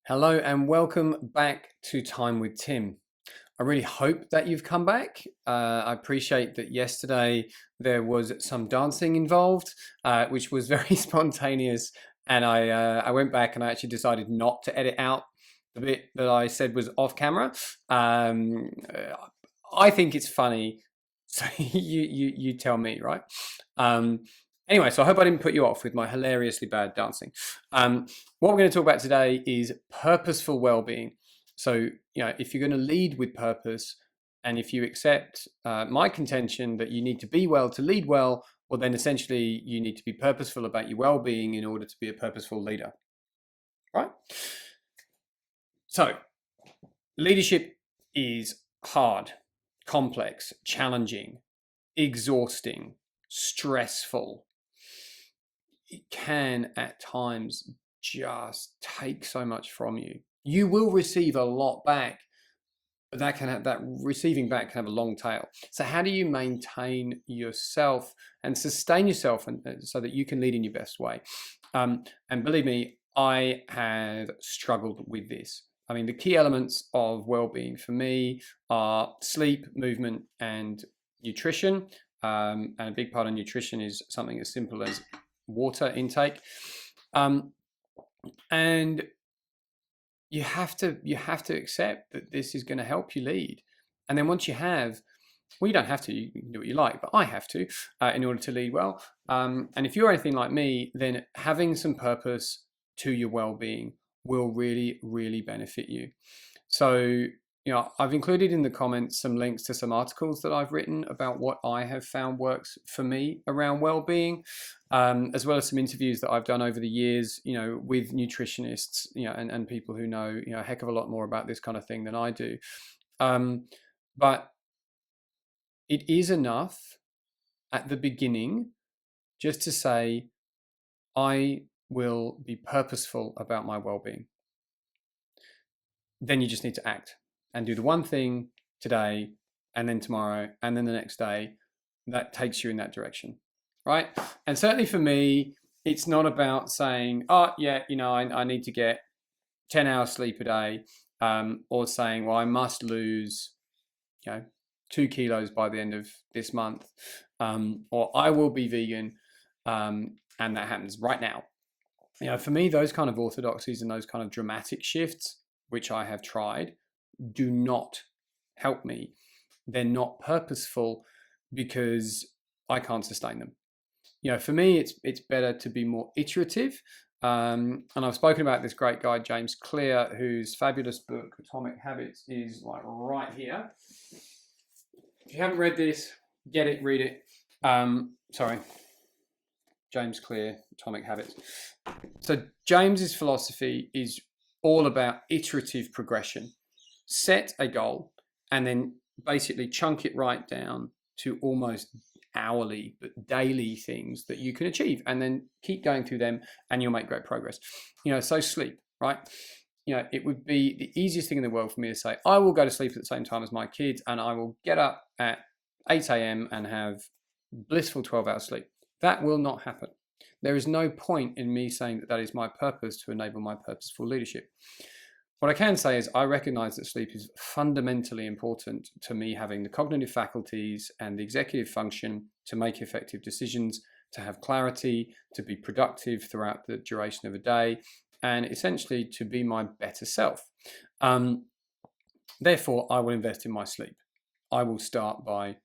Hello and welcome back to Time with Tim. I really hope that you've come back. I appreciate that yesterday there was some dancing involved, which was very spontaneous. And I went back and I actually decided not to edit out the bit that I said was off camera. I think it's funny, so you tell me, right? Um, anyway, so I hope I didn't put you off with my hilariously bad dancing. What we're going to talk about today is purposeful well-being. So, if you're going to lead with purpose, and if you accept my contention that you need to be well to lead well, well, then essentially you need to be purposeful about your well-being in order to be a purposeful leader, right? So, leadership is hard, complex, challenging, exhausting, stressful. It can at times just take so much from you. You will receive a lot back, but that receiving back can have a long tail. So how do you maintain yourself and sustain yourself so that you can lead in your best way? And believe me, I have struggled with this. I mean, the key elements of well-being for me are sleep, movement, and nutrition. And a big part of nutrition is something as simple as water intake. And you have to accept that this is going to help you lead. And then once you have, well, you don't have to, you can do what you like, but I have to in order to lead well. And if you're anything like me, then having some purpose to your well-being will really, really benefit you. So, I've included in the comments some links to some articles that I've written about what I have found works for me around well-being, as well as some interviews that I've done over the years, with nutritionists, and people who know, a heck of a lot more about this kind of thing than I do. But it is enough at the beginning just to say, I will be purposeful about my well-being. Then you just need to act and do the one thing today, and then tomorrow, and then the next day that takes you in that direction, right? And certainly for me, it's not about saying, oh yeah, I need to get 10 hours sleep a day, or saying, well, I must lose 2 kilos by the end of this month, or I will be vegan, and that happens right now. For me, those kind of orthodoxies and those kind of dramatic shifts, which I have tried, do not help me. They're not purposeful because I can't sustain them. For me, it's better to be more iterative. And I've spoken about this great guy, James Clear, whose fabulous book, Atomic Habits, is like right here. If you haven't read this, get it, read it. Sorry. James Clear, Atomic Habits. So James's philosophy is all about iterative progression. Set a goal and then basically chunk it right down to almost hourly but daily things that you can achieve, and then keep going through them and you'll make great progress. So sleep, right? It would be the easiest thing in the world for me to say, I will go to sleep at the same time as my kids and I will get up at 8 a.m. and have blissful 12-hour sleep. That will not happen. There is no point in me saying that is my purpose to enable my purposeful leadership. What I can say is I recognize that sleep is fundamentally important to me having the cognitive faculties and the executive function to make effective decisions, to have clarity, to be productive throughout the duration of a day, and essentially to be my better self. Therefore, I will invest in my sleep. I will start by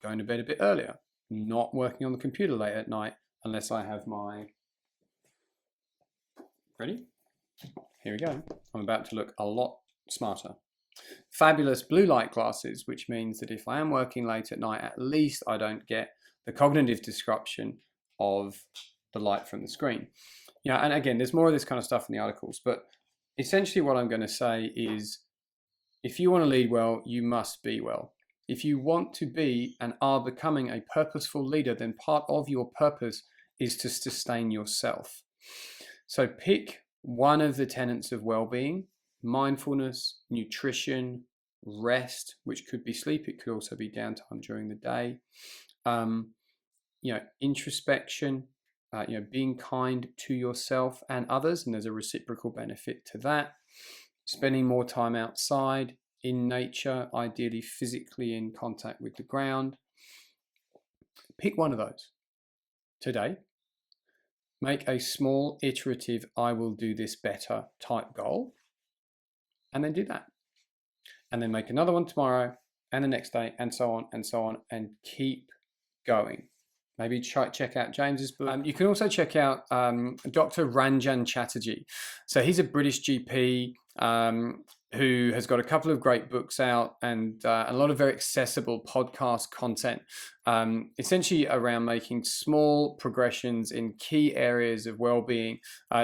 going to bed a bit earlier, not working on the computer late at night unless I have my... Ready? Here we go. I'm about to look a lot smarter. Fabulous blue light glasses, which means that if I am working late at night, at least I don't get the cognitive disruption of the light from the screen. And again, there's more of this kind of stuff in the articles, but essentially what I'm going to say is, if you want to lead well, you must be well. If you want to be and are becoming a purposeful leader, then part of your purpose is to sustain yourself. So pick one of the tenets of well-being: mindfulness, nutrition, rest, which could be sleep. It could also be downtime during the day. Introspection, being kind to yourself and others, and there's a reciprocal benefit to that. spending more time outside in nature, ideally physically in contact with the ground. Pick one of those today. Make a small iterative, I will do this better type goal, and then do that. And then make another one tomorrow and the next day, and so on and so on, and keep going. Maybe check out James's book. You can also check out Dr. Ranjan Chatterjee. So he's a British GP who has got a couple of great books out and a lot of very accessible podcast content, essentially around making small progressions in key areas of well-being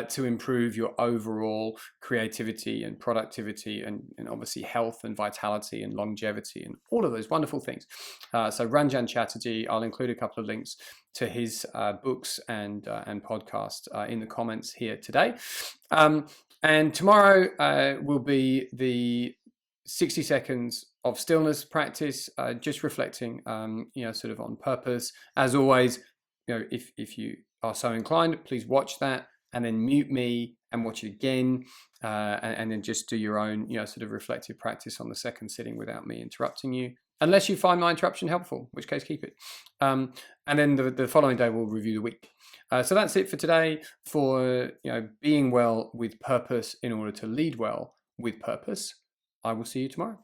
to improve your overall creativity and productivity and obviously health and vitality and longevity and all of those wonderful things. So Ranjan Chatterjee, I'll include a couple of links to his books and podcast in the comments here today. And tomorrow will be the 60 seconds of stillness practice, just reflecting, sort of on purpose. As always, if you are so inclined, please watch that and then mute me and watch it again, and then just do your own, sort of reflective practice on the second sitting without me interrupting you. Unless you find my interruption helpful, in which case keep it. And then the following day we'll review the week. So that's it for today, for being well with purpose in order to lead well with purpose. I will see you tomorrow.